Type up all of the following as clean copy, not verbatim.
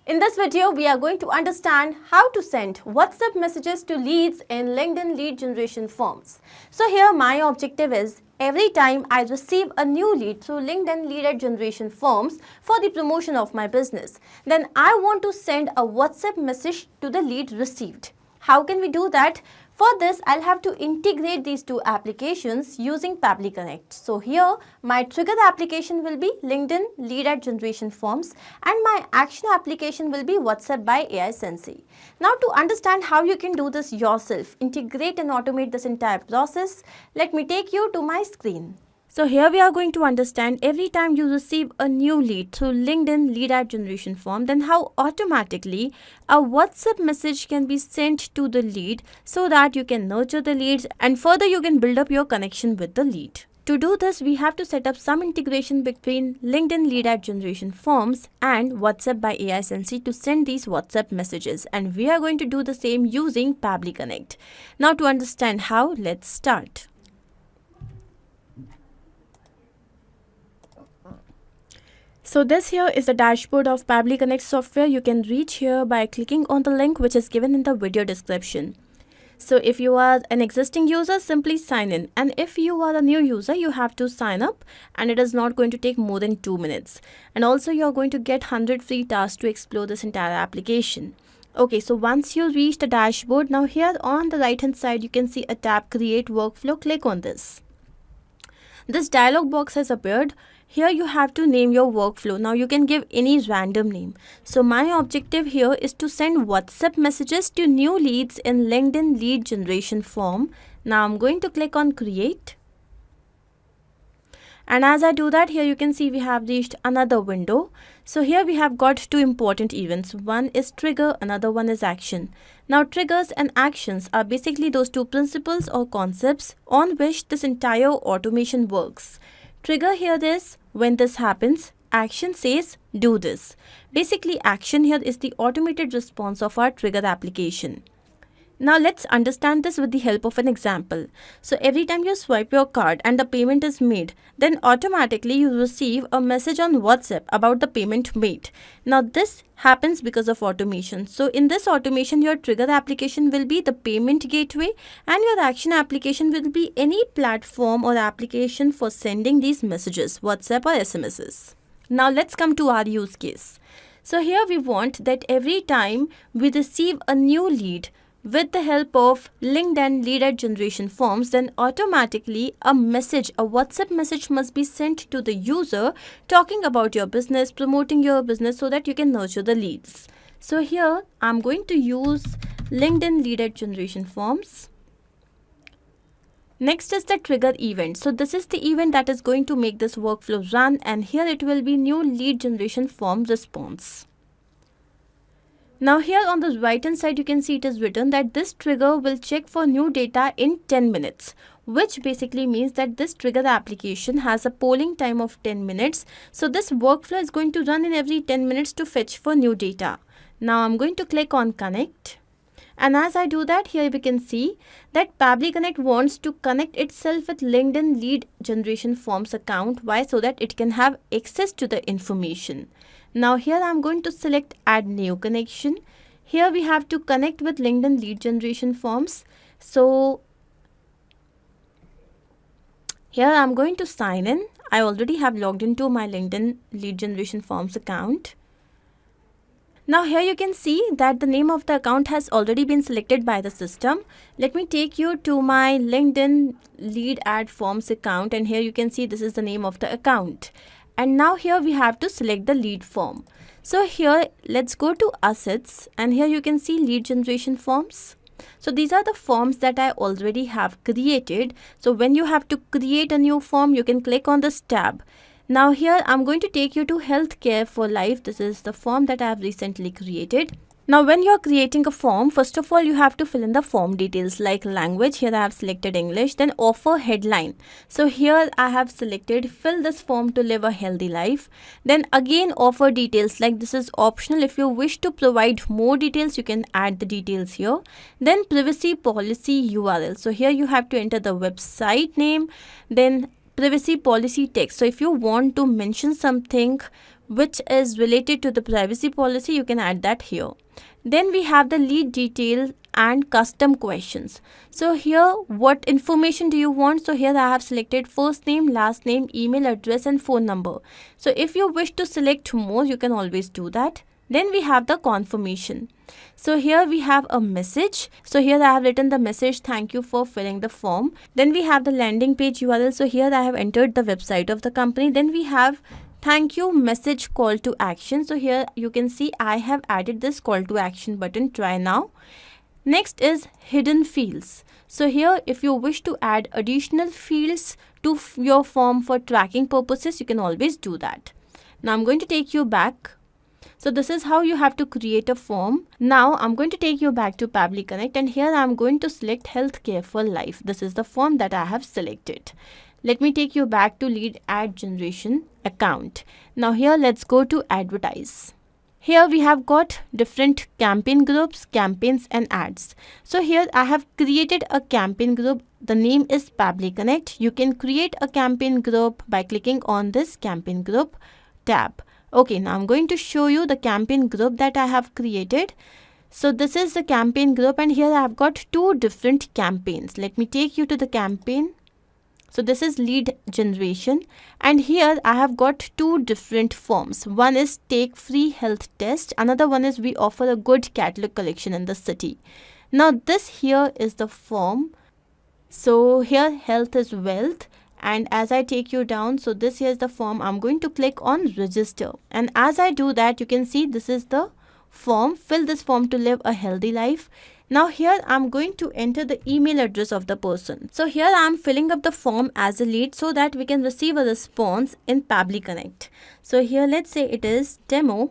In this video, we are going to understand how to send WhatsApp messages to leads in LinkedIn lead generation forms. So here my objective is every time I receive a new lead through LinkedIn lead generation forms for the promotion of my business, then I want to send a WhatsApp message to the lead received. How can we do that? For this, I'll have to integrate these two applications using Pabbly Connect. So here, my trigger application will be LinkedIn lead ad generation forms and my action application will be WhatsApp by AiSensy. Now to understand how you can do this yourself, integrate and automate this entire process, let me take you to my screen. So here we are going to understand every time you receive a new lead through LinkedIn lead ad generation form, then how automatically a WhatsApp message can be sent to the lead so that you can nurture the leads and further you can build up your connection with the lead. To do this, we have to set up some integration between LinkedIn lead ad generation forms and WhatsApp by AiSensy to send these WhatsApp messages, and we are going to do the same using Pabbly Connect. Now to understand how, let's start. So this here is the dashboard of Pabbly Connect software. You can reach here by clicking on the link which is given in the video description. So if you are an existing user, simply sign in, and if you are a new user, you have to sign up, and it is not going to take more than 2 minutes. And also you are going to get 100 free tasks to explore this entire application. Okay, so once you reach the dashboard, now here on the right hand side you can see a tab Create Workflow. Click on this. This dialog box has appeared. Here you have to name your workflow. Now you can give any random name. So my objective here is to send WhatsApp messages to new leads in LinkedIn lead generation form. Now I'm going to click on Create. And as I do that, here you can see we have reached another window. So here we have got two important events. One is trigger, another one is action. Now triggers and actions are basically those two principles or concepts on which this entire automation works. Trigger here is when this happens, action says do this. Basically action here is the automated response of our trigger application. Now let's understand this with the help of an example. So every time you swipe your card and the payment is made, then automatically you receive a message on WhatsApp about the payment made. Now this happens because of automation. So in this automation, your trigger application will be the payment gateway and your action application will be any platform or application for sending these messages, WhatsApp or SMSs. Now let's come to our use case. So here we want that every time we receive a new lead, with the help of LinkedIn lead ad generation forms, then automatically a WhatsApp message must be sent to the user talking about your business, promoting your business so that you can nurture the leads. So here I'm going to use LinkedIn lead ad generation forms. Next is the trigger event. So this is the event that is going to make this workflow run, and here it will be new lead generation form response. Now here on the right hand side you can see it is written that this trigger will check for new data in 10 minutes, which basically means that this trigger application has a polling time of 10 minutes. So this workflow is going to run in every 10 minutes to fetch for new data. Now I'm going to click on Connect. And as I do that, here we can see that Pabbly Connect wants to connect itself with LinkedIn lead generation forms account. Why? So that it can have access to the information. Now here I'm going to select add new connection. Here we have to connect with LinkedIn lead generation forms. So here I'm going to sign in. I already have logged into my LinkedIn lead generation forms account. Now here you can see that the name of the account has already been selected by the system. Let me take you to my LinkedIn lead ad forms account, and here you can see this is the name of the account. And now here we have to select the lead form. So here let's go to assets, and here you can see lead generation forms. So these are the forms that I already have created. So when you have to create a new form, you can click on this tab. Now here I'm going to take you to Healthcare for Life. This is the form that I have recently created. Now when you are creating a form, first of all you have to fill in the form details like language. Here I have selected English, then offer headline. So here I have selected fill this form to live a healthy life. Then again offer details, like this is optional. If you wish to provide more details, you can add the details here. Then privacy policy URL. So here you have to enter the website name, then privacy policy text. So if you want to mention something which is related to the privacy policy, you can add that here. Then we have the lead detail and custom questions. So here, what information do you want? So here I have selected first name, last name, email address and phone number. So if you wish to select more, you can always do that. Then we have the confirmation. So here we have a message. So here I have written the message, thank you for filling the form. Then we have the landing page URL. So here I have entered the website of the company. Then we have thank you message call to action. So here you can see I have added this call to action button, try now. Next is hidden fields. So here if you wish to add additional fields to your form for tracking purposes, you can always do that. Now I'm going to take you back. So this is how you have to create a form. Now I'm going to take you back to Pabbly Connect, and here I'm going to select healthcare for life. This is the form that I have selected. Let me take you back to lead ad generation account. Now here let's go to advertise. Here we have got different campaign groups, campaigns and ads. So here I have created a campaign group. The name is Pabbly Connect. You can create a campaign group by clicking on this campaign group tab. Okay, now I'm going to show you the campaign group that I have created. So this is the campaign group, and here I have got two different campaigns. Let me take you to the campaign. So this is lead generation, and here I have got two different forms. One is take free health test. Another one is we offer a good catalog collection in the city. Now this here is the form. So here health is wealth. And as I take you down, so this here is the form. I'm going to click on register, and as I do that, you can see this is the form. Fill this form to live a healthy life. Now here I'm going to enter the email address of the person. So here I'm filling up the form as a lead so that we can receive a response in Pabbly Connect. So here let's say it is demo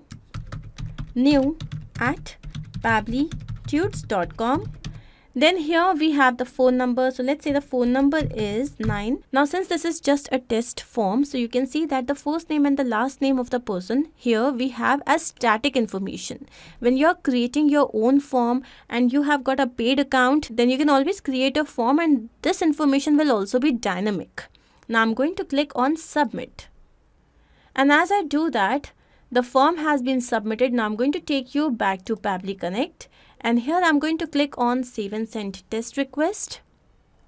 new at pabblytudes.com. Then here we have the phone number. So let's say the phone number is 9. Now since this is just a test form, so you can see that the first name and the last name of the person here we have as static information. When you're creating your own form and you have got a paid account, then you can always create a form and this information will also be dynamic. Now I'm going to click on submit. And as I do that, the form has been submitted. Now I'm going to take you back to Pabbly Connect. And here I'm going to click on save and send test request.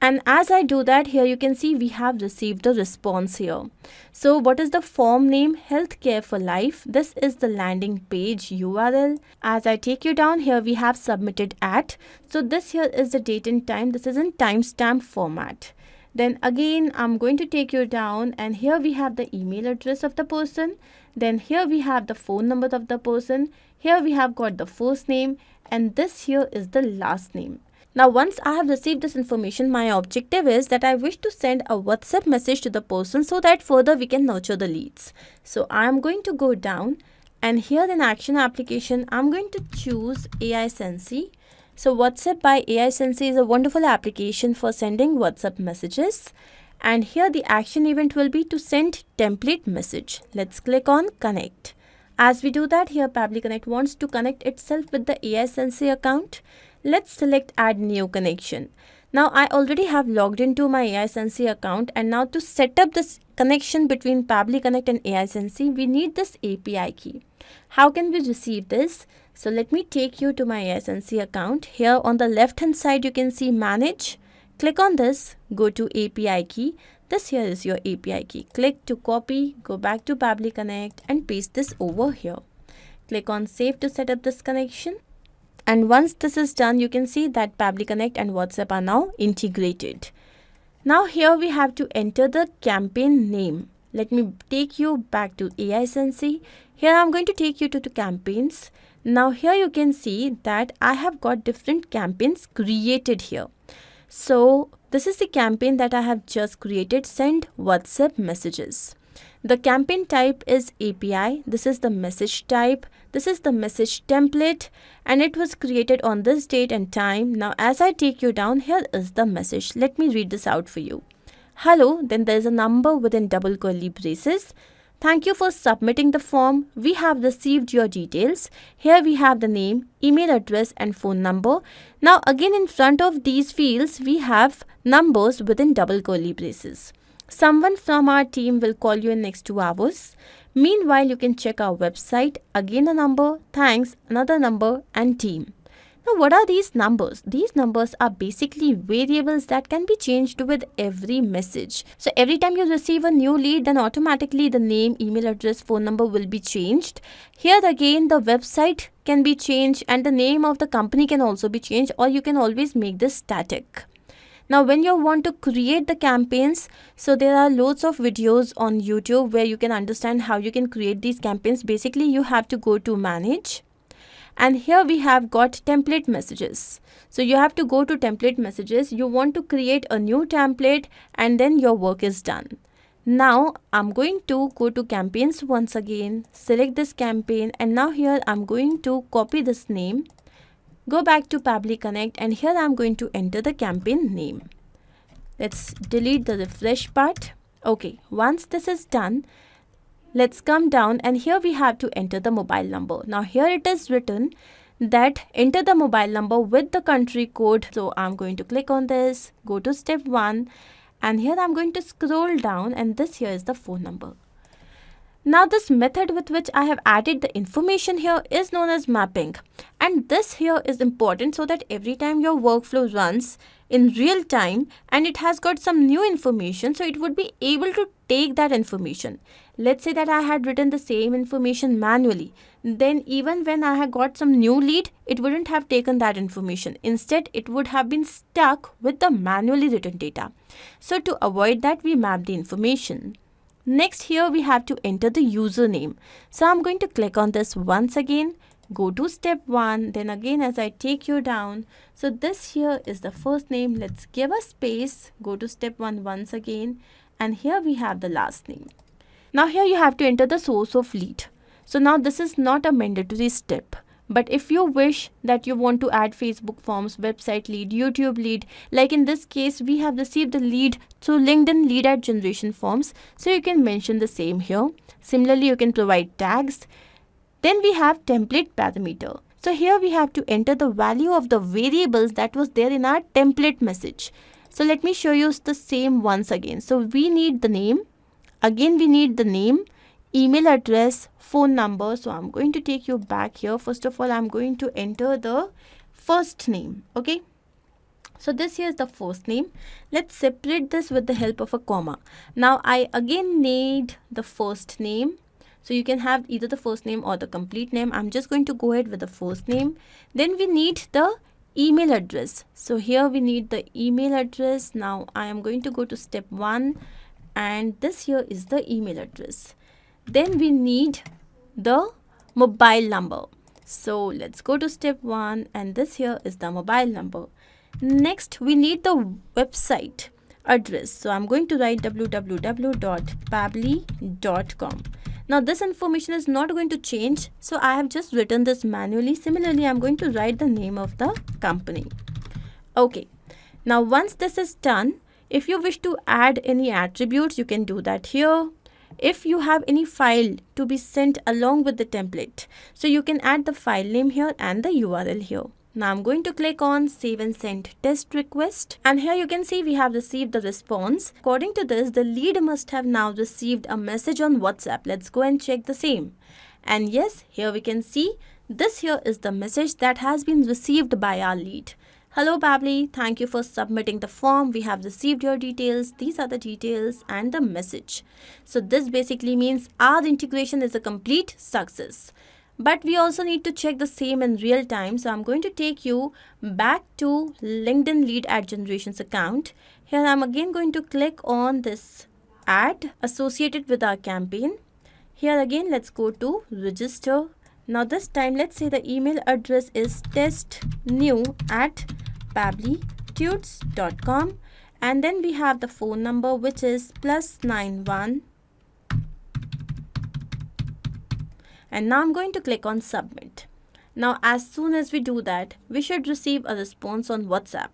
And as I do that, here you can see we have received a response here. So what is the form name? Healthcare for life. This is the landing page URL. As I take you down, here we have submitted at. So this here is the date and time. This is in timestamp format. Then again, I'm going to take you down, and here we have the email address of the person. Then here we have the phone number of the person. Here we have got the first name, and this here is the last name. Now once I have received this information, my objective is that I wish to send a WhatsApp message to the person so that further we can nurture the leads. So I am going to go down, and here in action application, I'm going to choose AiSensy. So WhatsApp by AiSensy is a wonderful application for sending WhatsApp messages. And here the action event will be to send template message. Let's click on connect. As we do that, here Pabbly Connect wants to connect itself with the AiSensy account. Let's select add new connection. Now I already have logged into my AiSensy account, and now to set up this connection between Pabbly Connect and AiSensy, we need this API key. How can we receive this? So let me take you to my AiSensy account. Here on the left hand side you can see manage. Click on this, go to API key. This here is your API key. Click to copy, go back to Pabbly Connect and paste this over here. Click on save to set up this connection. And once this is done, you can see that Pabbly Connect and WhatsApp are now integrated. Now here we have to enter the campaign name. Let me take you back to AiSensy. Here I'm going to take you to the campaigns. Now here you can see that I have got different campaigns created here. So this is the campaign that I have just created, send WhatsApp messages. The campaign type is API. This is the message type. This is the message template, and it was created on this date and time. Now as I take you down, here is the message. Let me read this out for you. Hello, then there is a number within double curly braces. Thank you for submitting the form. We have received your details. Here we have the name, email address and phone number. Now again in front of these fields, we have numbers within double curly braces. Someone from our team will call you in next 2 hours. Meanwhile, you can check our website, again a number, thanks, another number, and team. Now, what are these numbers? These numbers are basically variables that can be changed with every message. So every time you receive a new lead, then automatically the name, email address, phone number will be changed. Here again, the website can be changed and the name of the company can also be changed, or you can always make this static. Now, when you want to create the campaigns, so there are loads of videos on YouTube where you can understand how you can create these campaigns. Basically, you have to go to manage. And here we have got template messages. So you have to go to template messages. You want to create a new template and then your work is done. Now I'm going to go to campaigns once again, select this campaign, and now here I'm going to copy this name, go back to Pabbly Connect, and here I'm going to enter the campaign name. Let's delete the refresh part. Okay, once this is done, let's come down and here we have to enter the mobile number. Now here it is written that enter the mobile number with the country code. So I'm going to click on this, go to step 1, and here I'm going to scroll down, and this here is the phone number. Now this method with which I have added the information here is known as mapping, and this here is important so that every time your workflow runs in real time and it has got some new information, so it would be able to take that information. Let's say that I had written the same information manually, then even when I had got some new lead, it wouldn't have taken that information. Instead, it would have been stuck with the manually written data. So to avoid that, we map the information. Next, here we have to enter the username. So I'm going to click on this once again, go to step 1, then again as I take you down. So this here is the first name. Let's give a space, go to step 1 once again, and here we have the last name. Now here you have to enter the source of lead. So now this is not a mandatory step. But if you wish that you want to add Facebook forms, website lead, YouTube lead, like in this case, we have received the lead through LinkedIn lead ad generation forms. So you can mention the same here. Similarly, you can provide tags. Then we have template parameter. So here we have to enter the value of the variables that was there in our template message. So let me show you the same once again. So we need the name. Again, we need the name, email address, phone number. So I'm going to take you back here. First of all, I'm going to enter the first name. Okay. So this here is the first name. Let's separate this with the help of a comma. Now I again need the first name. So you can have either the first name or the complete name. I'm just going to go ahead with the first name. Then we need the email address. So here we need the email address. Now I am going to go to step 1. And this here is the email address. Then we need the mobile number. So let's go to step 1, and this here is the mobile number. Next, we need the website address. So I'm going to write www.pabbly.com. Now this information is not going to change. So I have just written this manually. Similarly, I'm going to write the name of the company. Okay. Now once this is done, if you wish to add any attributes, you can do that here. If you have any file to be sent along with the template, so you can add the file name here and the URL here. Now I'm going to click on save and send test request, and here you can see we have received the response. According to this, the lead must have now received a message on WhatsApp. Let's go and check the same. And yes, here we can see this here is the message that has been received by our lead. Hello Pabbly, thank you for submitting the form. We have received your details. These are the details and the message. So this basically means our integration is a complete success. But we also need to check the same in real time. So I'm going to take you back to LinkedIn lead ad generations account. Here I'm again going to click on this ad associated with our campaign. Here again, let's go to register. Now this time, let's say the email address is testnew@pabblytudes.com, and then we have the phone number, which is +91. And now I'm going to click on submit. Now as soon as we do that, we should receive a response on WhatsApp.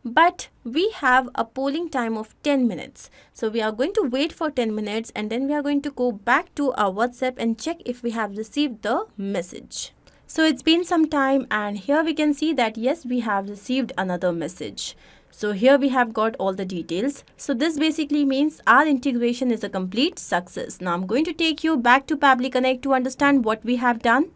But we have a polling time of 10 minutes. So we are going to wait for 10 minutes and then we are going to go back to our WhatsApp and check if we have received the message. So it's been some time and here we can see that yes, we have received another message. So here we have got all the details. So this basically means our integration is a complete success. Now I'm going to take you back to Pabbly Connect to understand what we have done.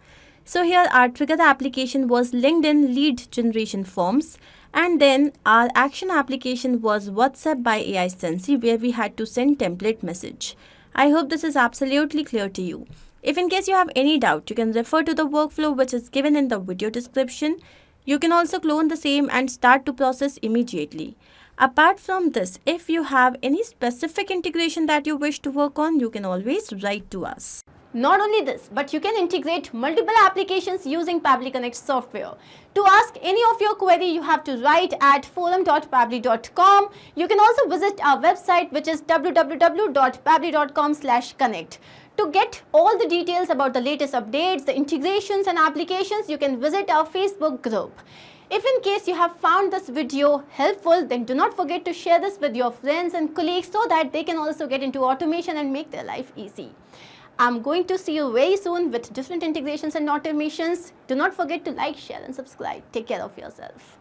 So here our trigger application was LinkedIn lead generation forms, and then our action application was WhatsApp by AiSensy, where we had to send template message. I hope this is absolutely clear to you. If in case you have any doubt, you can refer to the workflow which is given in the video description. You can also clone the same and start to process immediately. Apart from this, if you have any specific integration that you wish to work on, you can always write to us. Not only this, but you can integrate multiple applications using Pabbly Connect software. To ask any of your query, you have to write at forum.pabbly.com. You can also visit our website, which is www.pabbly.com/connect. To get all the details about the latest updates, the integrations and applications, you can visit our Facebook group. If in case you have found this video helpful, then do not forget to share this with your friends and colleagues so that they can also get into automation and make their life easy. I'm going to see you very soon with different integrations and automations. Do not forget to like, share and subscribe. Take care of yourself.